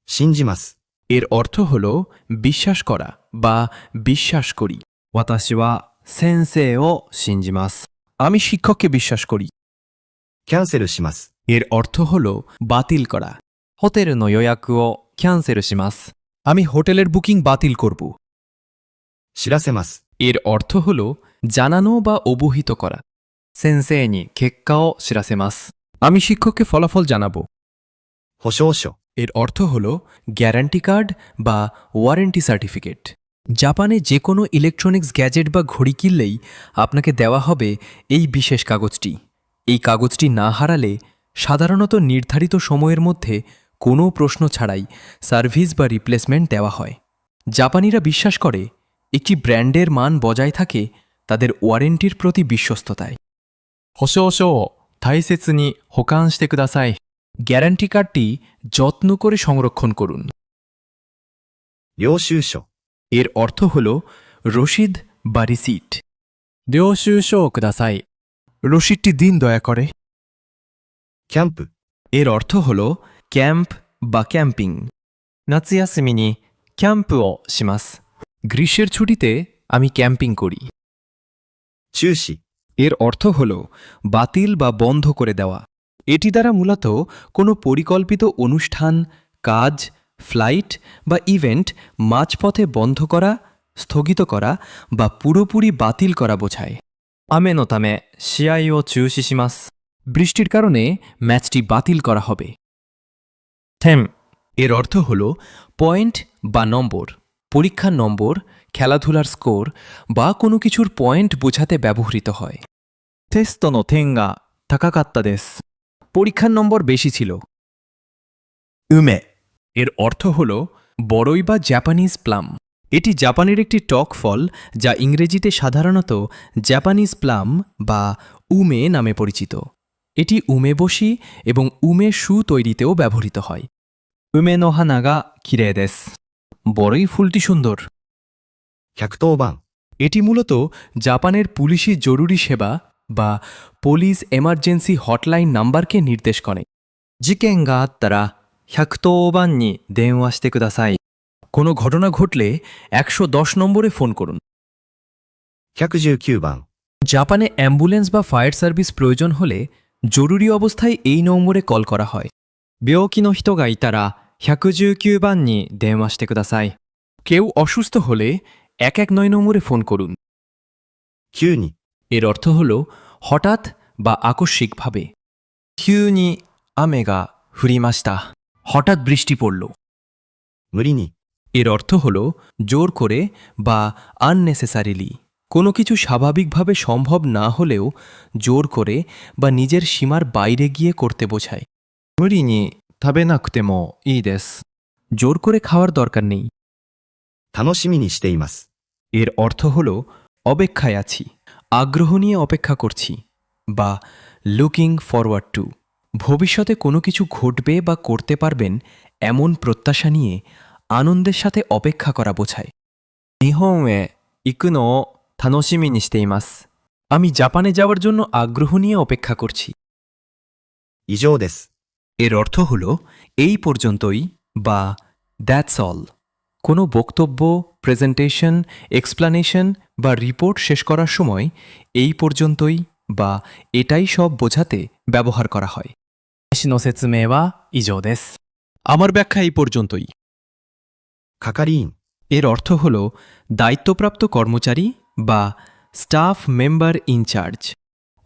信じます。 এর অর্থ হল বিশ্বাস করা বা বিশ্বাস করি। 私は先生を信じます。 আমি শিক্ষককে বিশ্বাস করি। キャンセルします。 এর অর্থ হল বাতিল করা। ホテルの予約をキャンセルします。 আমি হোটেলের বুকিং বাতিল করব। 知らせます。 এর অর্থ হল জানানো বা অবহিত করা। 先生に結果を知らせます。 আমি শিক্ষককে ফলাফল জানাবো। 保証書。 এর অর্থ হল গ্যারান্টি কার্ড বা ওয়ারেন্টি সার্টিফিকেট। জাপানে যে কোনো ইলেকট্রনিক্স গ্যাজেট বা ঘড়ি কিনলেই আপনাকে দেওয়া হবে এই বিশেষ কাগজটি। এই কাগজটি না হারালে সাধারণত নির্ধারিত সময়ের মধ্যে কোনো প্রশ্ন ছাড়াই সার্ভিস বা রিপ্লেসমেন্ট দেওয়া হয়। জাপানিরা বিশ্বাস করে একটি ব্র্যান্ডের মান বজায় থাকে তাদের ওয়ারেন্টির প্রতি বিশ্বস্ততায়। 保証書を大切に保管してください。 গ্যারান্টি কার্ডটি যত্ন করে সংরক্ষণ করুন। 領収書。 এর অর্থ হল রসিদ বা রিসিট। 領収書をください。 রসিদটি দিন দয়া করে। キャンプ。 এর অর্থ হল ক্যাম্প বা ক্যাম্পিং। 夏休みにキャンプをします。 গ্রীষ্মের ছুটিতে আমি ক্যাম্পিং করি। 中止。 এর অর্থ হল বাতিল বা বন্ধ করে দেওয়া। এটি দ্বারা মূলত কোনো পরিকল্পিত অনুষ্ঠান, কাজ, ফ্লাইট বা ইভেন্ট মাঝপথে বন্ধ করা, স্থগিত করা বা পুরোপুরি বাতিল করা বোঝায়। 雨のため試合を中止します。 বৃষ্টির কারণে ম্যাচটি বাতিল করা হবে। 点、 এর অর্থ হল পয়েন্ট বা নম্বর। পরীক্ষার নম্বর, খেলাধুলার স্কোর বা কোনো কিছুর পয়েন্ট বোঝাতে ব্যবহৃত হয়। テストの点が高かったです。 পরীক্ষার নম্বর বেশি ছিল। 梅、 এর অর্থ হল বড়ই বা জাপানিজ প্লাম। এটি জাপানের একটি টক ফল যা ইংরেজিতে সাধারণত জাপানিজ প্লাম বা উমে নামে পরিচিত। এটি উমেবশি এবং উমে শু তৈরিতেও ব্যবহৃত হয়। 梅の花が綺麗です。 বড়ই ফুলটি সুন্দর। 110番。 এটি মূলত জাপানের পুলিশি জরুরি সেবা বা পুলিশ এমার্জেন্সি হটলাইন নাম্বারকে নির্দেশ করে। 事件があったら110番に電話してください。 কোনো ঘটনা ঘটলে 110 নম্বরে ফোন করুন। 119番。 জাপানে অ্যাম্বুলেন্স বা ফায়ার সার্ভিস প্রয়োজন হলে জরুরি অবস্থায় এই নম্বরে কল করা হয়। 病気の人がいたら119番に電話してください。 কেউ অসুস্থ হলে 119 নম্বরে ফোন করুন। 急に。 এর অর্থ হল হঠাৎ বা আকস্মিকভাবে। 急に雨が降りました。 হঠাৎ বৃষ্টি পড়ল। 無理に。 এর অর্থ হল জোর করে বা আননেসেসারিলি। কোনো কিছু স্বাভাবিকভাবে সম্ভব না হলেও জোর করে বা নিজের সীমার বাইরে গিয়ে করতে বোঝায়। 無理に食べなくてもいいです。 জোর করে খাওয়ার দরকার নেই। 楽しみにしています。 এর অর্থ হল অপেক্ষায় আছি, আগ্রহ নিয়ে অপেক্ষা করছি বা লুকিং ফরওয়ার্ড টু। ভবিষ্যতে কোনো কিছু ঘটবে বা করতে পারবেন এমন প্রত্যাশা নিয়ে আনন্দের সাথে অপেক্ষা করা বোঝায়। 日本へ行くのを楽しみにしています。 আমি জাপানে যাওয়ার জন্য আগ্রহ নিয়ে অপেক্ষা করছি। 以上です。 এর অর্থ হল এই পর্যন্তই বা দ্যাটস অল। কোনো বক্তব্য, প্রেজেন্টেশন, এক্সপ্লানেশন বা রিপোর্ট শেষ করার সময় এই পর্যন্তই বা এটাই সব বোঝাতে ব্যবহার করা হয়। 私の説明は以上です。 আমার ব্যাখ্যা এই পর্যন্তই। 係員。 এর অর্থ হল দায়িত্বপ্রাপ্ত কর্মচারী বা স্টাফ মেম্বার ইনচার্জ।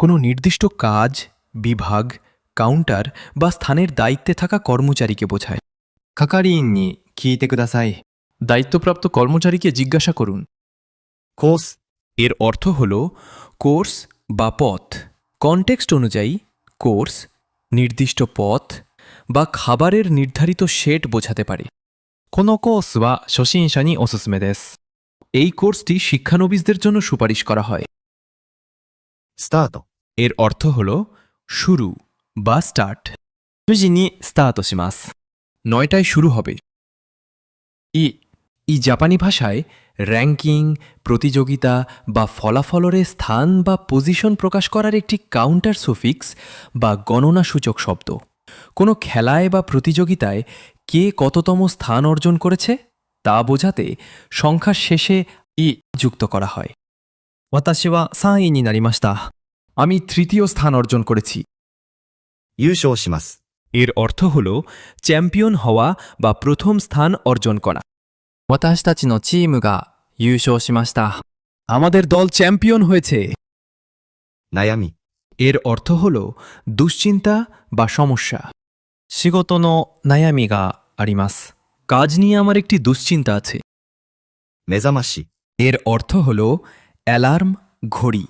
কোনো নির্দিষ্ট কাজ, বিভাগ, কাউন্টার বা স্থানের দায়িত্বে থাকা কর্মচারীকে বোঝায়। 係員に聞いてください。 দায়িত্বপ্রাপ্ত কর্মচারীকে জিজ্ঞাসা করুন। コース。 এর অর্থ হল কোর্স বা পথ। কনটেক্সট অনুযায়ী কোর্স নির্দিষ্ট পথ বা খাবারের নির্ধারিত সেট বোঝাতে পারে। このコースは初心者におすすめです。 এই কোর্সটি শিক্ষানবিশদের জন্য সুপারিশ করা হয়। スタート。 এর অর্থ হল শুরু বা স্টার্ট। 9時にスタートします。 9টায় শুরু হবে। い、 এই জাপানি ভাষায় র্যাঙ্কিং, প্রতিযোগিতা বা ফলাফলের স্থান বা পজিশন প্রকাশ করার একটি কাউন্টার সুফিক্স বা গণনা সূচক শব্দ। কোনো খেলায় বা প্রতিযোগিতায় কে কততম স্থান অর্জন করেছে তা বোঝাতে সংখ্যার শেষে ই যুক্ত করা হয়। 私は3位になりました。 আমি তৃতীয় স্থান অর্জন করেছি। 優勝します。 এর অর্থ হল চ্যাম্পিয়ন হওয়া বা প্রথম স্থান অর্জন করা। 私たちのチームが優勝しました。 আমাদের দল চ্যাম্পিয়ন হয়েছে। 悩み、 এর অর্থ হল দুশ্চিন্তা বা সমস্যা। 仕事の悩みがあります。 কাজ নিয়ে আমার একটি দুশ্চিন্তা আছে। 目覚まし、 এর অর্থ হল অ্যালার্ম, ঘড়ি।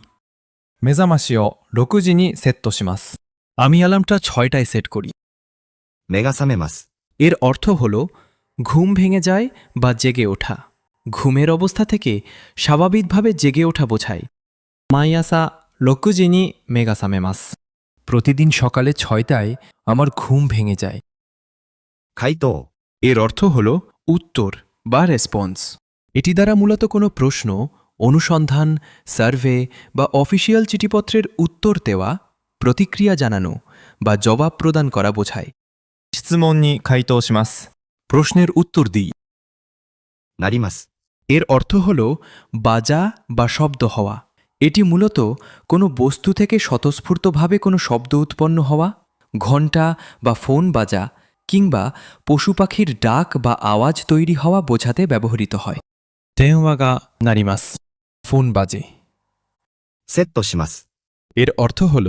目覚ましを6時にセットします。 আমি অ্যালার্মটা 6টায় সেট করি। 目が覚めます。 এর অর্থ হল ঘুম ভেঙে যায় বা জেগে ওঠা। ঘুমের অবস্থা থেকে স্বাভাবিকভাবে জেগে ওঠা বোঝায়। 毎朝6時に目が覚めます。 প্রতিদিন সকালে 6টায় আমার ঘুম ভেঙে যায়। 回答、 এর অর্থ হল উত্তর বা রেসপন্স। এটি দ্বারা মূলত কোনো প্রশ্ন, অনুসন্ধান, সার্ভে বা অফিসিয়াল চিঠিপত্রের উত্তর দেওয়া, প্রতিক্রিয়া জানানো বা জবাব প্রদান করা বোঝায়। 質問に回答します。 প্রশ্নের উত্তর দিই। なります。 এর অর্থ হল বাজা বা শব্দ হওয়া। এটি মূলত কোনো বস্তু থেকে স্বতঃস্ফূর্তভাবে কোনো শব্দ উৎপন্ন হওয়া, ঘণ্টা বা ফোন বাজা কিংবা পশু পাখির ডাক বা আওয়াজ তৈরি হওয়া বোঝাতে ব্যবহৃত হয়। 電話が鳴ります。 ফোন বাজে। セットします。 এর অর্থ হল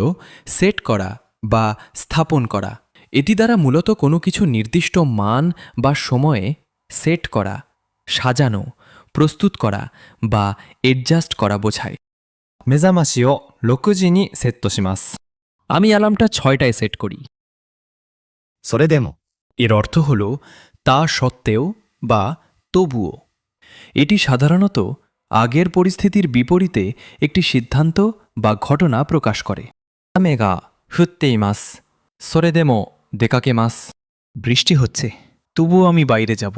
সেট করা বা স্থাপন করা। এটি দ্বারা মূলত কোনো কিছু নির্দিষ্ট মান বা সময়ে সেট করা, সাজানো, প্রস্তুত করা বা অ্যাডজাস্ট করা বোঝায়। 目覚ましを6時にセットします。 আমি অ্যালার্মটা 6টায় সেট করি। それでも、 এর অর্থ হল তা সত্ত্বেও বা তবুও। এটি সাধারণত আগের পরিস্থিতির বিপরীতে একটি সিদ্ধান্ত বা ঘটনা প্রকাশ করে। 雨が降っています。それでも出かけます。 বৃষ্টি হচ্ছে, তবুও আমি বাইরে যাব।